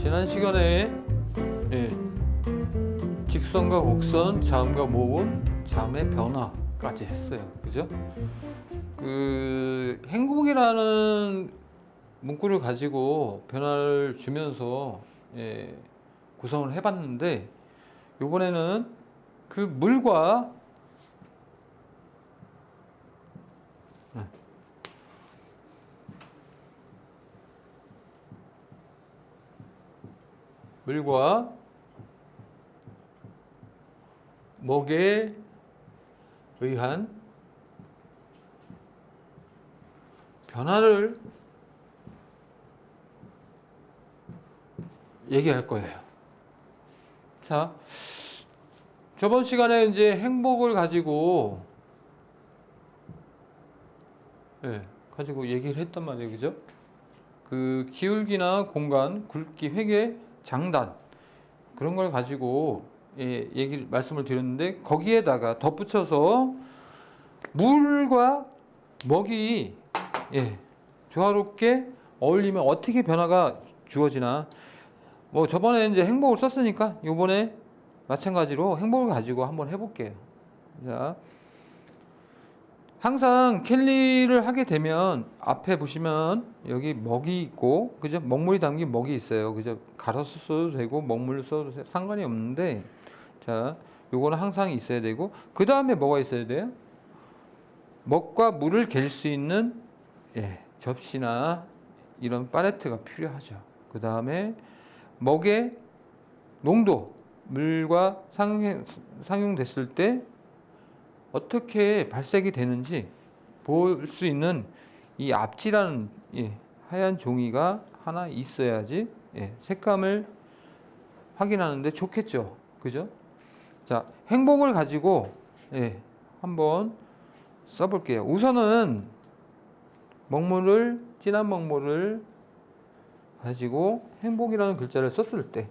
지난 시간에 예, 직선과 곡선, 자음과 모음, 자음의 변화까지 했어요. 그죠? 그 행복이라는 문구를 가지고 변화를 주면서 예, 구성을 해봤는데 이번에는 그 물과 먹에 의한 변화를 얘기할 거예요. 자, 저번 시간에 이제 행복을 가지고 얘기를 했단 말이에요. 그죠? 그 기울기나 공간, 굵기, 회계, 장단 그런 걸 가지고 말씀을 드렸는데 거기에다가 덧붙여서 물과 먹이 조화롭게 어울리면 어떻게 변화가 주어지나. 뭐 저번에 이제 행복을 썼으니까 이번에 마찬가지로 행복을 가지고 한번 해볼게요. 자, 항상 캘리를 하게 되면 앞에 보시면 여기 먹이 있고, 그죠? 먹물이 담긴 먹이 있어요. 그죠? 갈아서 써도 되고 먹물로 써도 상관이 없는데, 자, 요거는 항상 있어야 되고, 그 다음에 뭐가 있어야 돼요? 먹과 물을 갤 수 있는 접시나 이런 팔레트가 필요하죠. 그 다음에 먹의 농도, 물과 상용됐을 때 어떻게 발색이 되는지 볼 수 있는 이 앞지라는 하얀 종이가 하나 있어야지 색감을 확인하는데 좋겠죠. 그죠? 자, 행복을 가지고 한번 써볼게요. 우선은 진한 먹물을 가지고 행복이라는 글자를 썼을 때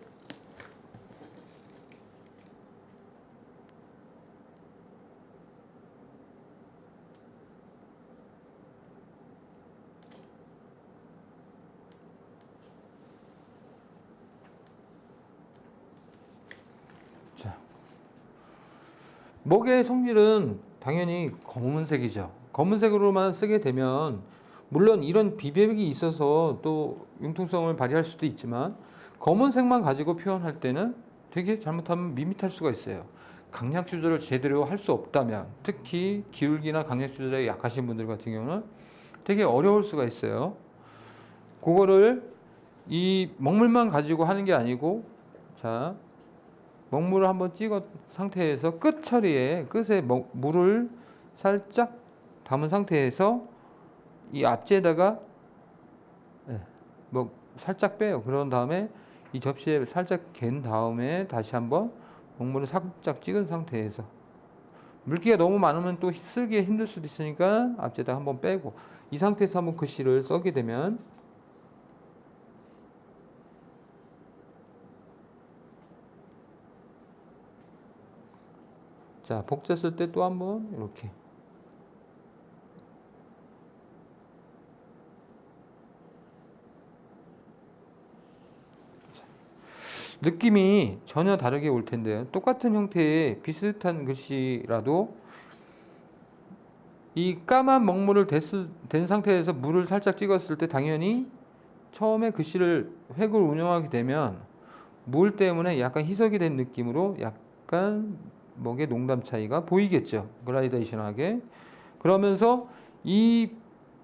먹의 성질은 당연히 검은색이죠. 검은색으로만 쓰게 되면 물론 이런 비백이 있어서 또 융통성을 발휘할 수도 있지만 검은색만 가지고 표현할 때는 되게 잘못하면 밋밋할 수가 있어요. 강약 조절을 제대로 할 수 없다면, 특히 기울기나 강약 조절에 약하신 분들 같은 경우는 되게 어려울 수가 있어요. 그거를 이 먹물만 가지고 하는 게 아니고, 자, 먹물을 한번 찍은 상태에서 끝에 물을 살짝 담은 상태에서 이 앞지에다가 살짝 빼요. 그런 다음에 이 접시에 살짝 갠 다음에 다시 한번 먹물을 살짝 찍은 상태에서, 물기가 너무 많으면 또 쓸기에 힘들 수도 있으니까 앞지에다 한번 빼고, 이 상태에서 한번 글씨를 써게 되면 자, 복자 쓸 때 또 한번 이렇게 느낌이 전혀 다르게 올 텐데요. 똑같은 형태의 비슷한 글씨라도 이 까만 먹물을 댄 상태에서 물을 살짝 찍었을 때 당연히 처음에 글씨를 획을 운영하게 되면 물 때문에 약간 희석이 된 느낌으로 약간 먹의 농담 차이가 보이겠죠. 그라데이션하게. 그러면서 이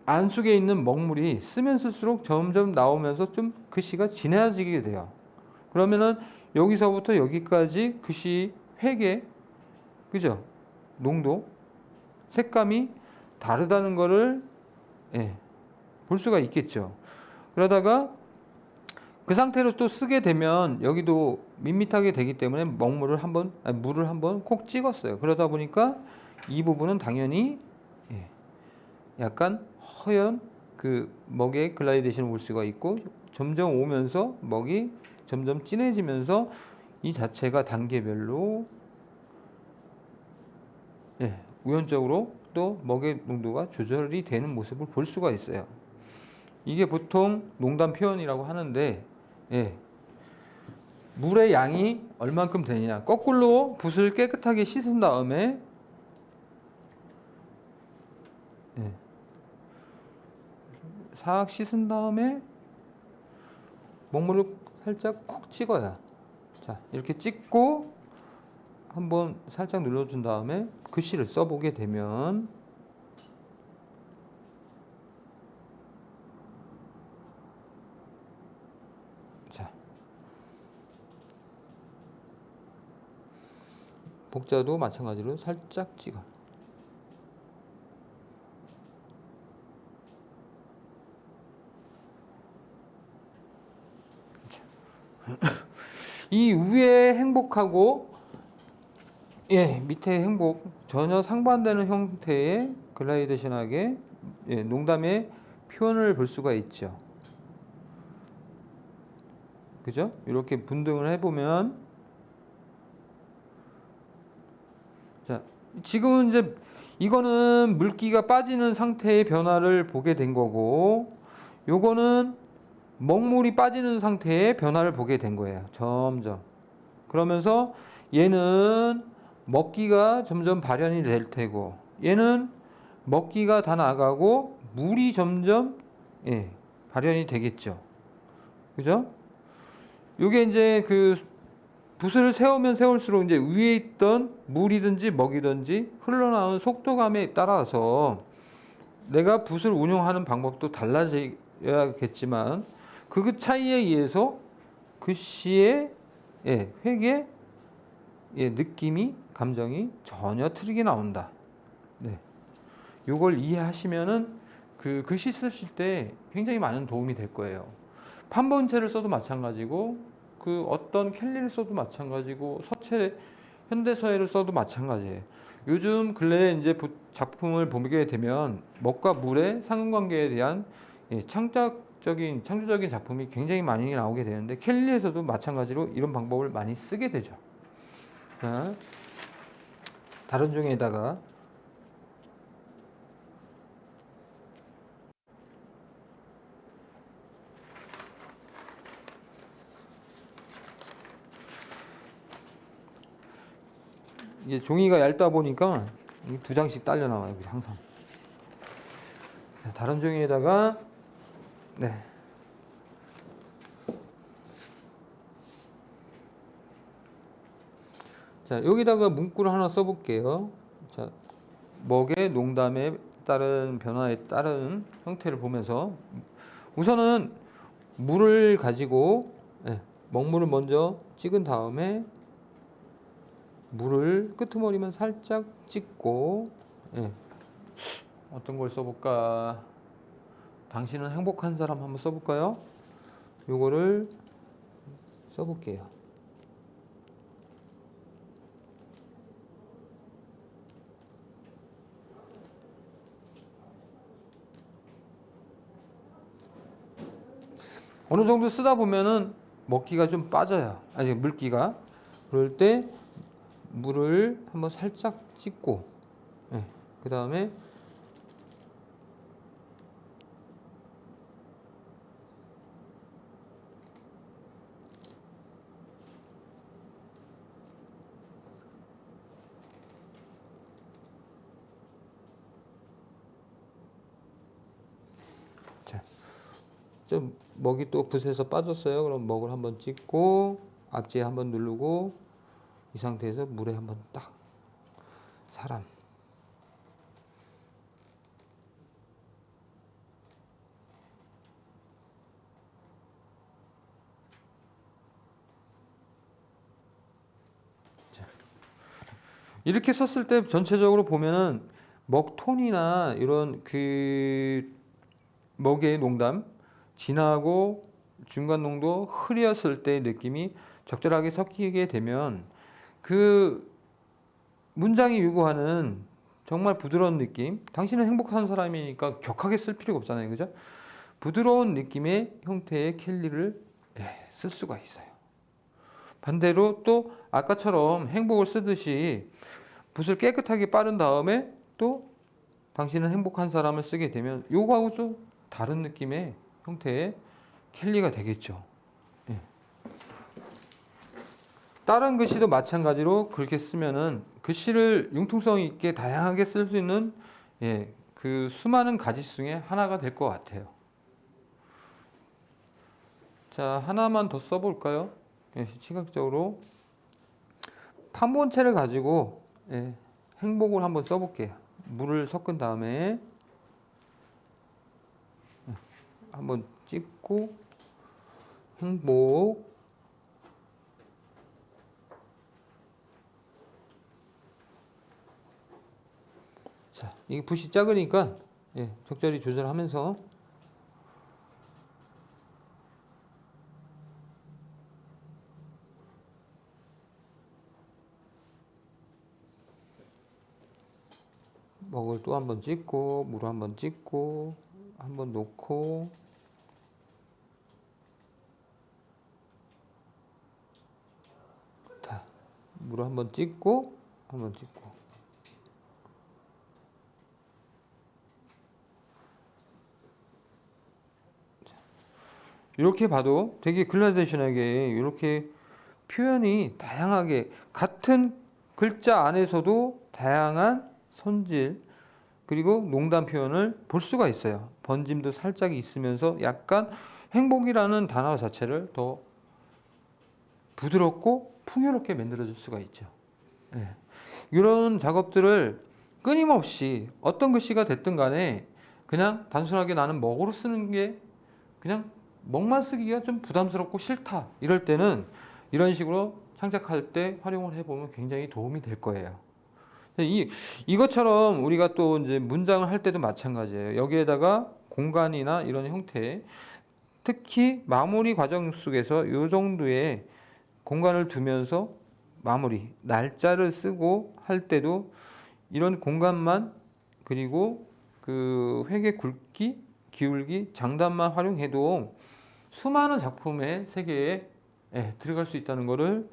안속에 있는 먹물이 쓰면 쓸수록 점점 나오면서 좀 글씨가 진해지게 돼요. 그러면은 여기서부터 여기까지 글씨 획의, 그죠? 농도, 색감이 다르다는 거를 볼 수가 있겠죠. 그러다가 그 상태로 또 쓰게 되면 여기도 밋밋하게 되기 때문에 물을 한번 콕 찍었어요. 그러다 보니까 이 부분은 당연히 약간 허연 그 먹의 글라데이션을 볼 수가 있고, 점점 오면서 먹이 점점 진해지면서 이 자체가 단계별로 우연적으로 또 먹의 농도가 조절이 되는 모습을 볼 수가 있어요. 이게 보통 농담 표현이라고 하는데 물의 양이 얼만큼 되느냐. 거꾸로 붓을 깨끗하게 씻은 다음에 싹 씻은 다음에 먹물을 살짝 콕 찍어야. 자, 이렇게 찍고 한번 살짝 눌러준 다음에 글씨를 써보게 되면 자, 복자도 마찬가지로 살짝 찍어. 이 위에 행복하고 밑에 행복 전혀 상반되는 형태의 글라데이션하게 농담의 표현을 볼 수가 있죠. 그죠? 이렇게 분등을 해보면 자, 지금은 이제 이거는 물기가 빠지는 상태의 변화를 보게 된 거고, 요거는 먹물이 빠지는 상태의 변화를 보게 된 거예요. 점점. 그러면서 얘는 먹기가 점점 발현이 될 테고, 얘는 먹기가 다 나가고 물이 점점 발현이 되겠죠. 그죠? 요게 이제 그 붓을 세우면 세울수록 이제 위에 있던 물이든지 먹이든지 흘러나오는 속도감에 따라서 내가 붓을 운용하는 방법도 달라져야겠지만 그 차이에 의해서 글씨의 획의 느낌이 감정이 전혀 틀리게 나온다. 네. 요걸 이해하시면은 그 글씨 쓰실 때 굉장히 많은 도움이 될 거예요. 판본체를 써도 마찬가지고 그 어떤 켈리를 써도 마찬가지고 서체 현대서예를 써도 마찬가지예요. 요즘 근래에 이제 작품을 보게 되면 먹과 물의 상관관계에 대한 창조적인 작품이 굉장히 많이 나오게 되는데 켈리에서도 마찬가지로 이런 방법을 많이 쓰게 되죠. 자, 다른 종이에다가 이게 종이가 얇다 보니까 두 장씩 딸려 나와요. 항상. 다른 종이에다가 자, 여기다가 문구를 하나 써볼게요. 자, 먹의 농담에 따른 변화에 따른 형태를 보면서 우선은 물을 가지고 먹물을 먼저 찍은 다음에 물을 끄트머리만 살짝 찍고 어떤 걸 써볼까? 당신은 행복한 사람 한번 써볼까요? 요거를 써볼게요. 어느 정도 쓰다 보면은 먹기가 좀 빠져요. 아니, 물기가. 그럴 때 물을 한번 살짝 찍고, 그 다음에 자, 좀 먹이 또 붓에서 빠졌어요. 그럼 먹을 한번 찍고 앞뒤에 한번 누르고 이 상태에서 물에 한번 딱 사람 자, 이렇게 썼을 때 전체적으로 보면은 먹톤이나 이런 그 먹의 농담 진하고 중간 농도 흐렸을 때의 느낌이 적절하게 섞이게 되면 그 문장이 요구하는 정말 부드러운 느낌, 당신은 행복한 사람이니까 격하게 쓸 필요가 없잖아요. 그죠? 부드러운 느낌의 형태의 켈리를 쓸 수가 있어요. 반대로 또 아까처럼 행복을 쓰듯이 붓을 깨끗하게 빠른 다음에 또 당신은 행복한 사람을 쓰게 되면 요거하고 좀 다른 느낌의 형태의 켈리가 되겠죠. 다른 글씨도 마찬가지로 그렇게 쓰면은 글씨를 융통성 있게 다양하게 쓸 수 있는 그 수많은 가지 중에 하나가 될 것 같아요. 자, 하나만 더 써볼까요? 시각적으로 판본체를 가지고 행복을 한번 써볼게요. 물을 섞은 다음에 한번 찍고 행복. 자, 이게 붓이 작으니까 적절히 조절하면서 먹을 또 한번 찍고 물 한번 찍고 한번 놓고 자, 물 한번 찍고 한번 찍고 자, 이렇게 봐도 되게 글라데이션하게 이렇게 표현이 다양하게 같은 글자 안에서도 다양한 손질 그리고 농담 표현을 볼 수가 있어요. 번짐도 살짝 있으면서 약간 행복이라는 단어 자체를 더 부드럽고 풍요롭게 만들어줄 수가 있죠. 이런 작업들을 끊임없이 어떤 글씨가 됐든 간에 그냥 단순하게 나는 먹으로 쓰는 게 그냥 먹만 쓰기가 좀 부담스럽고 싫다 이럴 때는 이런 식으로 창작할 때 활용을 해보면 굉장히 도움이 될 거예요. 이것처럼 우리가 또 이제 문장을 할 때도 마찬가지예요. 여기에다가 공간이나 이런 형태, 특히 마무리 과정 속에서 이 정도의 공간을 두면서 마무리, 날짜를 쓰고 할 때도 이런 공간만 그리고 그 회계 굵기, 기울기, 장단만 활용해도 수많은 작품의 세계에 들어갈 수 있다는 것을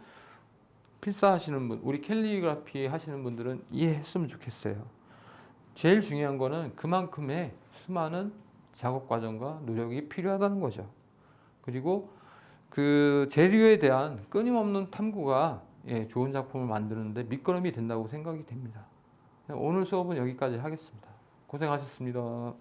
필사하시는 분, 우리 캘리그라피 하시는 분들은 이해했으면 좋겠어요. 제일 중요한 거는 그만큼의 수많은 작업 과정과 노력이 필요하다는 거죠. 그리고 그 재료에 대한 끊임없는 탐구가 좋은 작품을 만드는데 밑거름이 된다고 생각이 됩니다. 오늘 수업은 여기까지 하겠습니다. 고생하셨습니다.